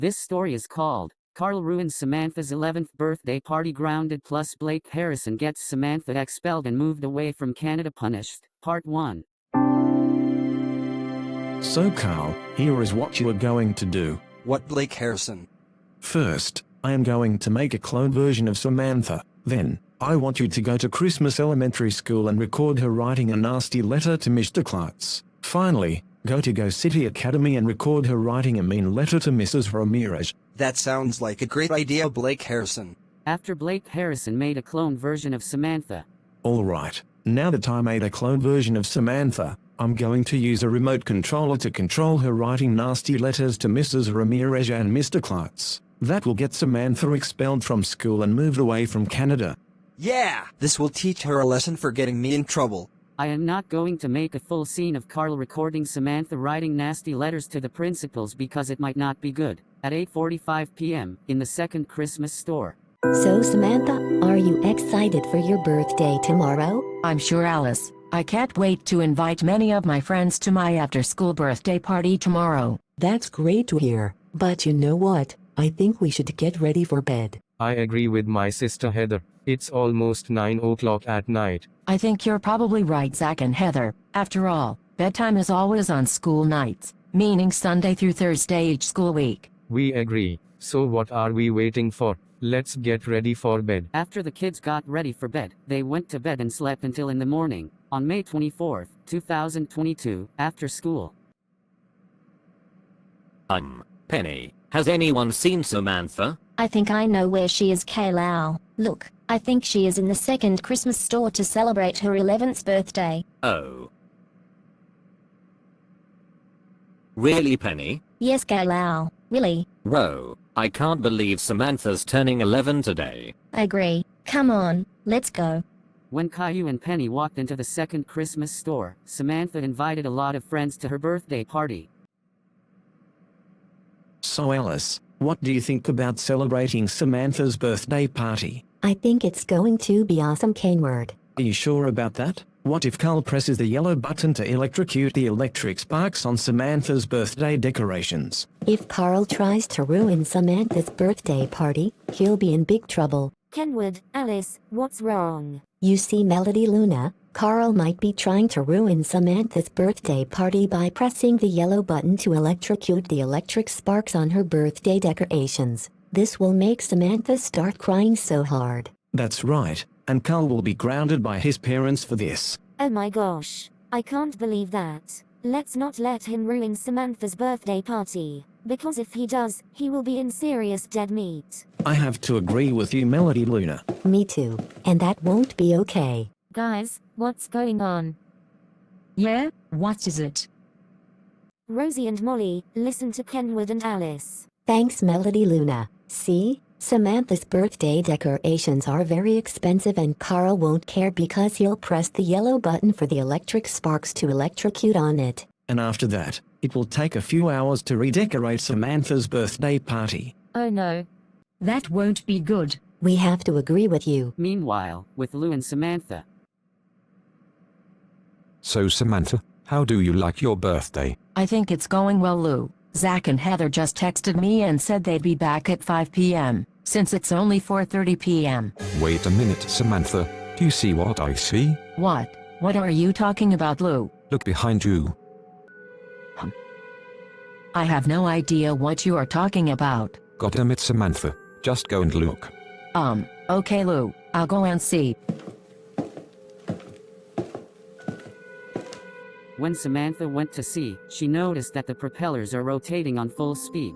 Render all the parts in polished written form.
This story is called Carl Ruins Samantha's 11th Birthday Party Grounded plus Blake Harrison Gets Samantha Expelled and Moved Away from Canada Punished, Part 1. So Carl, here is what you are going to do. What, Blake Harrison? First, I am going to make a clone version of Samantha. Then, I want you to go to Christmas Elementary School and record her writing a nasty letter to Mr. Klutz. Finally, go to Go City Academy and record her writing a mean letter to Mrs. Ramirez. That sounds like a great idea, Blake Harrison. After Blake Harrison made a clone version of Samantha. Alright, now that I made a clone version of Samantha, I'm going to use a remote controller to control her writing nasty letters to Mrs. Ramirez and Mr. Klutz. That will get Samantha expelled from school and moved away from Canada. Yeah! This will teach her a lesson for getting me in trouble. I am not going to make a full scene of Carl recording Samantha writing nasty letters to the principals because it might not be good. At 8:45 p.m., in the second Christmas store. So Samantha, are you excited for your birthday tomorrow? I'm sure, Alice. I can't wait to invite many of my friends to my after-school birthday party tomorrow. That's great to hear. But you know what? I think we should get ready for bed. I agree with my sister Heather. It's almost 9 o'clock at night. I think you're probably right, Zach and Heather. After all, bedtime is always on school nights, meaning Sunday through Thursday each school week. We agree. So what are we waiting for? Let's get ready for bed. After the kids got ready for bed, they went to bed and slept until in the morning. On May 24, 2022, after school. Penny, has anyone seen Samantha? I think I know where she is, Kaylau. Look, I think she is in the second Christmas store to celebrate her 11th birthday. Oh. Really, Penny? Yes, Kaylau, really. Whoa, I can't believe Samantha's turning 11 today. I agree. Come on, let's go. When Caillou and Penny walked into the second Christmas store, Samantha invited a lot of friends to her birthday party. So Alice, what do you think about celebrating Samantha's birthday party? I think it's going to be awesome, K-word. Are you sure about that? What if Carl presses the yellow button to electrocute the electric sparks on Samantha's birthday decorations? If Carl tries to ruin Samantha's birthday party, he'll be in big trouble. Kenwood, Alice, what's wrong? You see, Melody Luna, Carl might be trying to ruin Samantha's birthday party by pressing the yellow button to electrocute the electric sparks on her birthday decorations. This will make Samantha start crying so hard. That's right, and Carl will be grounded by his parents for this. Oh my gosh, I can't believe that. Let's not let him ruin Samantha's birthday party, because if he does, he will be in serious dead meat. I have to agree with you, Melody Luna. Me too, and that won't be okay. Guys, what's going on? Yeah? What is it? Rosie and Molly, listen to Kenwood and Alice. Thanks, Melody Luna. See? Samantha's birthday decorations are very expensive and Carl won't care because he'll press the yellow button for the electric sparks to electrocute on it. And after that, it will take a few hours to redecorate Samantha's birthday party. Oh no. That won't be good. We have to agree with you. Meanwhile, with Lou and Samantha. So Samantha, how do you like your birthday? I think it's going well, Lou. Zach and Heather just texted me and said they'd be back at 5 p.m., since it's only 4:30 p.m. Wait a minute, Samantha. Do you see what I see? What? What are you talking about, Lou? Look behind you. I have no idea what you are talking about. Goddamn it, Samantha. Just go and look. Okay, Lou. I'll go and see. When Samantha went to see, she noticed that the propellers are rotating on full speed.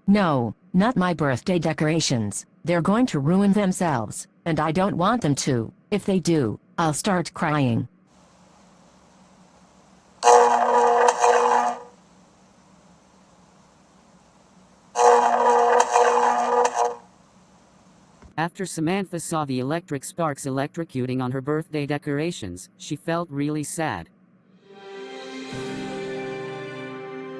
No, not my birthday decorations. They're going to ruin themselves, and I don't want them to. If they do, I'll start crying. After Samantha saw the electric sparks electrocuting on her birthday decorations, she felt really sad.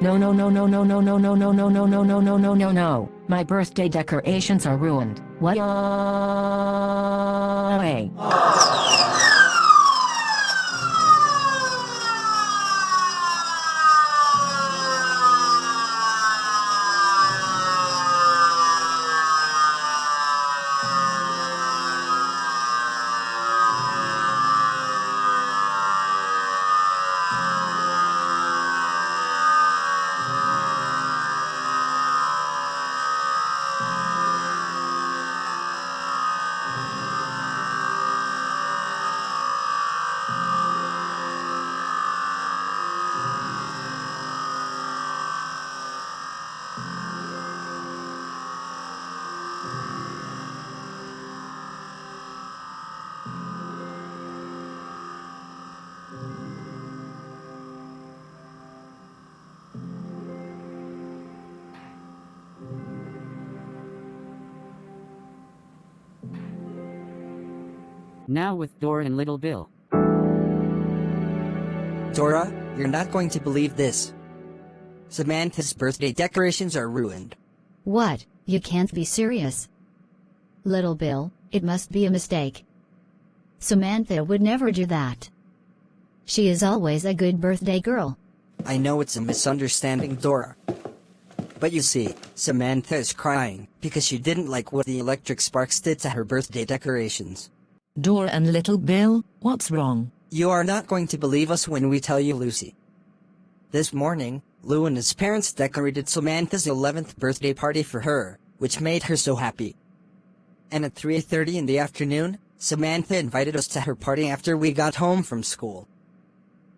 No, no, no, no, no, no, no, no, no, no, no, no, no, no, no, no, no. My birthday decorations are ruined. What? Hey. Now with Dora and Little Bill. Dora, you're not going to believe this. Samantha's birthday decorations are ruined. What? You can't be serious. Little Bill, it must be a mistake. Samantha would never do that. She is always a good birthday girl. I know it's a misunderstanding, Dora. But you see, Samantha is crying because she didn't like what the electric sparks did to her birthday decorations. Dora and Little Bill, what's wrong? You are not going to believe us when we tell you, Lucy. This morning, Lou and his parents decorated Samantha's 11th birthday party for her, which made her so happy. And at 3:30 in the afternoon, Samantha invited us to her party after we got home from school.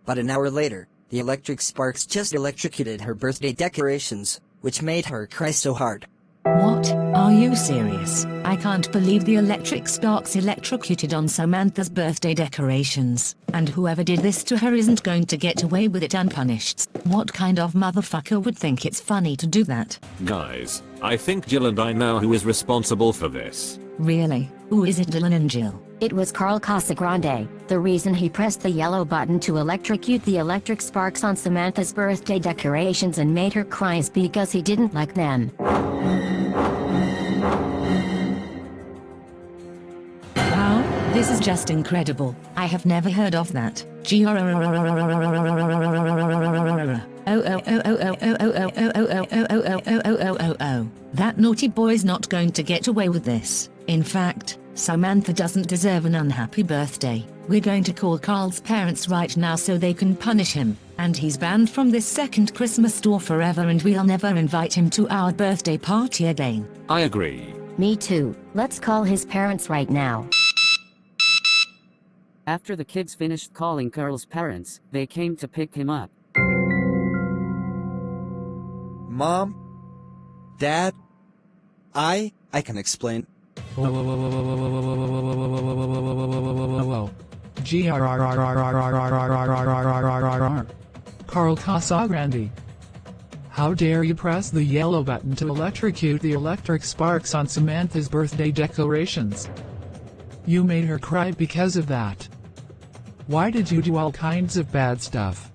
But an hour later, the electric sparks just electrocuted her birthday decorations, which made her cry so hard. What? Are you serious? I can't believe the electric sparks electrocuted on Samantha's birthday decorations, and whoever did this to her isn't going to get away with it unpunished. What kind of motherfucker would think it's funny to do that? Guys, I think Jill and I know who is responsible for this. Really? Who is it, Dylan and Jill? It was Carl Casagrande. The reason he pressed the yellow button to electrocute the electric sparks on Samantha's birthday decorations and made her cry is because he didn't like them. Wow, this is just incredible. I have never heard of that. That naughty boy's not going to get away with this. In fact, Samantha doesn't deserve an unhappy birthday. We're going to call Carl's parents right now so they can punish him, and he's banned from this second Christmas store forever, and we'll never invite him to our birthday party again. I agree. Me too. Let's call his parents right now. After the kids finished calling Carl's parents, they came to pick him up. Mom? Dad? I can explain. Carl Casagrande. How dare you press the yellow button to electrocute the electric sparks on Samantha's birthday decorations? You made her cry because of that. Why did you do all kinds of bad stuff?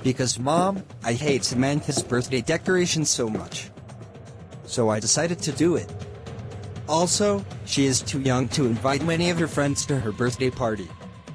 Because, Mom, I hate Samantha's birthday decorations so much. So I decided to do it. Also, she is too young to invite many of her friends to her birthday party.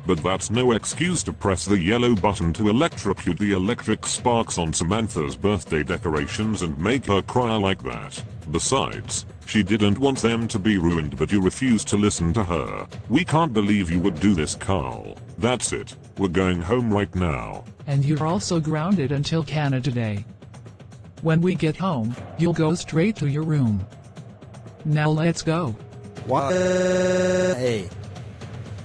But that's no excuse to press the yellow button to electrocute the electric sparks on Samantha's birthday decorations and make her cry like that. Besides, she didn't want them to be ruined, but you refused to listen to her. We can't believe you would do this, Carl. That's it. We're going home right now. And you're also grounded until Canada Day. When we get home, you'll go straight to your room. Now let's go. What? Hey.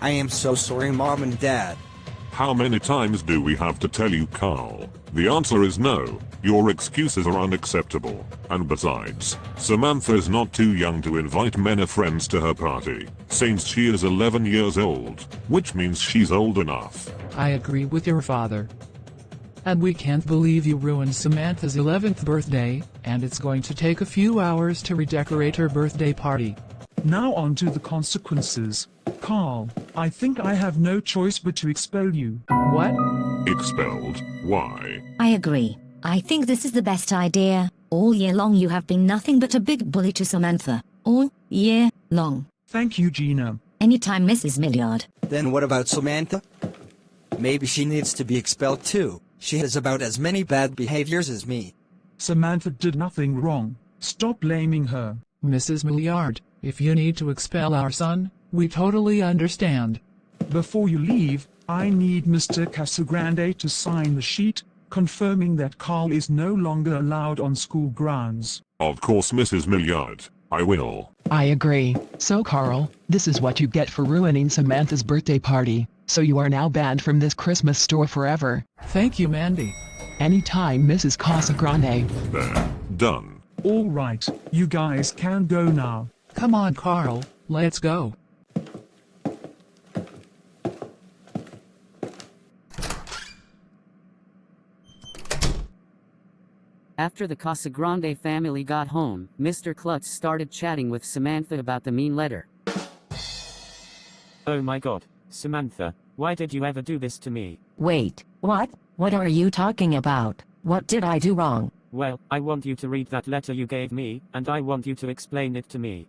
I am so sorry, Mom and Dad. How many times do we have to tell you, Carl? The answer is no. Your excuses are unacceptable. And besides, Samantha is not too young to invite many friends to her party, since she is 11 years old, which means she's old enough. I agree with your father. And we can't believe you ruined Samantha's 11th birthday, and it's going to take a few hours to redecorate her birthday party. Now on to the consequences. Carl, I think I have no choice but to expel you. What? Expelled? Why? I agree. I think this is the best idea. All year long you have been nothing but a big bully to Samantha. All year long. Thank you, Gina. Anytime, Mrs. Milliard. Then what about Samantha? Maybe she needs to be expelled too. She has about as many bad behaviors as me. Samantha did nothing wrong. Stop blaming her. Mrs. Milliard, if you need to expel our son, we totally understand. Before you leave, I need Mr. Casagrande to sign the sheet, confirming that Carl is no longer allowed on school grounds. Of course, Mrs. Milliard. I will. I agree. So Carl, this is what you get for ruining Samantha's birthday party. So you are now banned from this Christmas store forever. Thank you, Mandy. Anytime, Mrs. Casagrande. There. Done. All right, you guys can go now. Come on, Carl, let's go. After the Casagrande family got home, Mr. Klutz started chatting with Samantha about the mean letter. Oh my god, Samantha, why did you ever do this to me? Wait, what? What are you talking about? What did I do wrong? Well, I want you to read that letter you gave me, and I want you to explain it to me.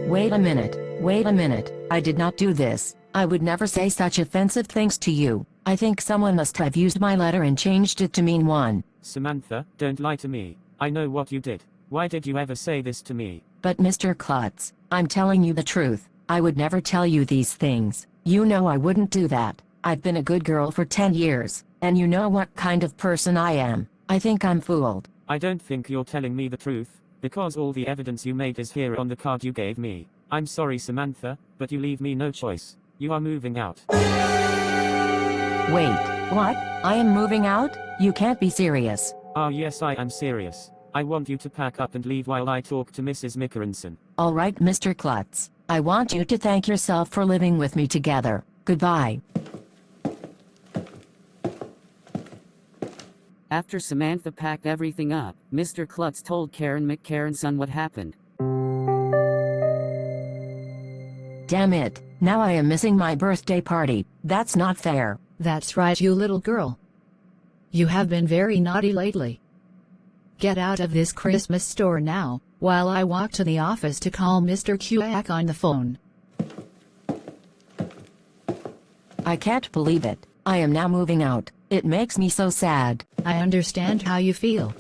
Wait a minute, I did not do this. I would never say such offensive things to you. I think someone must have used my letter and changed it to mean one. Samantha, don't lie to me. I know what you did. Why did you ever say this to me? But Mr. Klutz, I'm telling you the truth. I would never tell you these things. You know I wouldn't do that. I've been a good girl for 10 years, and you know what kind of person I am. I think I'm fooled. I don't think you're telling me the truth, because all the evidence you made is here on the card you gave me. I'm sorry, Samantha, but you leave me no choice. You are moving out. Wait, what? I am moving out? You can't be serious. Ah, yes, I am serious. I want you to pack up and leave while I talk to Mrs. Mickerenson. All right, Mr. Klutz. I want you to thank yourself for living with me together. Goodbye. After Samantha packed everything up, Mr. Klutz told Karen McCarronson what happened. Damn it, now I am missing my birthday party. That's not fair. That's right, you little girl. You have been very naughty lately. Get out of this Christmas store now, while I walk to the office to call Mr. Kuak on the phone. I can't believe it. I am now moving out. It makes me so sad. I understand how you feel.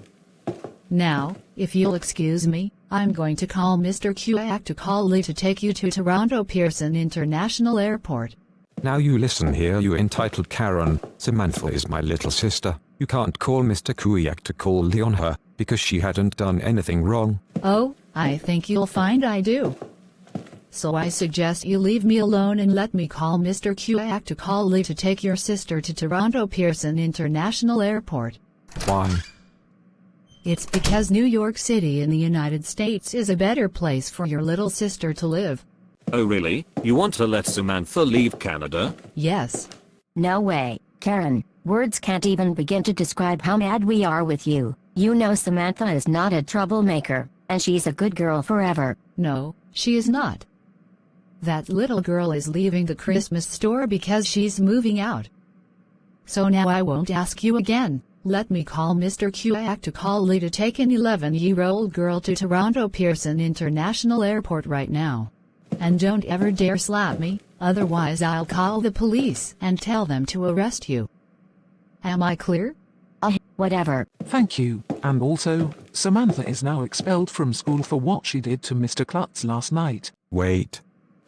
Now, if you'll excuse me, I'm going to call Mr. Kuak to call Lee to take you to Toronto Pearson International Airport. Now you listen here, you entitled Karen. Samantha is my little sister. You can't call Mr. Kuyak to call Lee on her, because she hadn't done anything wrong. Oh, I think you'll find I do. So I suggest you leave me alone and let me call Mr. Kuak to call Lee to take your sister to Toronto Pearson International Airport. Why? It's because New York City in the United States is a better place for your little sister to live. Oh really? You want to let Samantha leave Canada? Yes. No way, Karen. Words can't even begin to describe how mad we are with you. You know Samantha is not a troublemaker, and she's a good girl forever. No, she is not. That little girl is leaving the Christmas store because she's moving out. So now I won't ask you again. Let me call Mr. Kuak to call Lee to take an 11-year-old girl to Toronto Pearson International Airport right now. And don't ever dare slap me, otherwise I'll call the police and tell them to arrest you. Am I clear? Whatever. Thank you. And also, Samantha is now expelled from school for what she did to Mr. Klutz last night. Wait.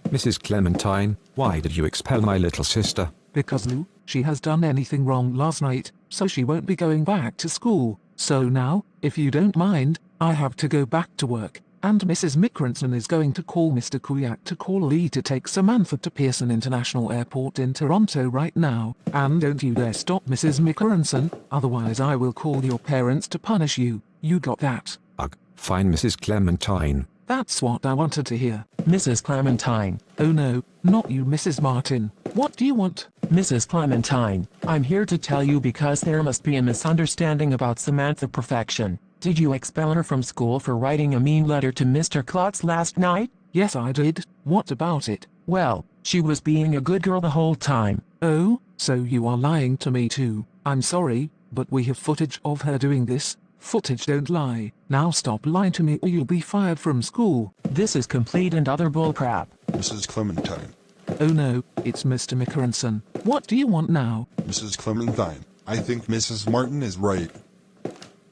Mrs. Clementine, why did you expel my little sister? Because Lou, she has done anything wrong last night, so she won't be going back to school. So now, if you don't mind, I have to go back to work. And Mrs. Mickelson is going to call Mr. Kuyak to call Lee to take Samantha to Pearson International Airport in Toronto right now. And don't you dare stop Mrs. Mickelson, otherwise I will call your parents to punish you. You got that? Ugh, fine Mrs. Clementine. That's what I wanted to hear. Mrs. Clementine. Oh no, not you Mrs. Martin. What do you want? Mrs. Clementine, I'm here to tell you because there must be a misunderstanding about Samantha Perfection. Did you expel her from school for writing a mean letter to Mr. Klotz last night? Yes I did. What about it? Well, she was being a good girl the whole time. Oh, so you are lying to me too. I'm sorry, but we have footage of her doing this. Footage don't lie. Now stop lying to me or you'll be fired from school. This is complete and utter bullcrap. Mrs. Clementine. Oh no, it's Mr. Mickelson. What do you want now? Mrs. Clementine, I think Mrs. Martin is right.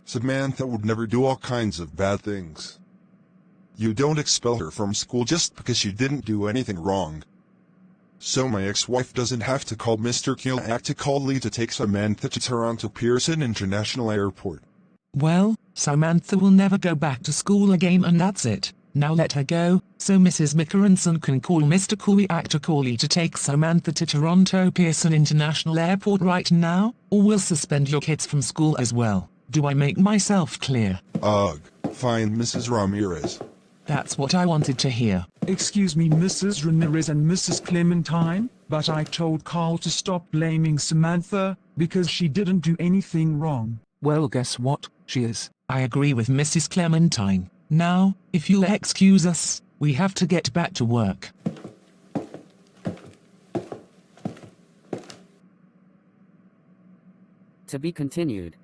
Samantha would never do all kinds of bad things. You don't expel her from school just because she didn't do anything wrong. So my ex-wife doesn't have to call Mr. Kuyak to call Lee to take Samantha to Toronto Pearson International Airport. Well, Samantha will never go back to school again and that's it. Now let her go, so Mrs. Mickelson can call Mr. Kuyak to call Lee to take Samantha to Toronto Pearson International Airport right now, or we'll suspend your kids from school as well. Do I make myself clear? Ugh, fine Mrs. Ramirez. That's what I wanted to hear. Excuse me, Mrs. Ramirez and Mrs. Clementine, but I told Carl to stop blaming Samantha, because she didn't do anything wrong. Well, guess what? She is. I agree with Mrs. Clementine. Now, if you'll excuse us, we have to get back to work. To be continued.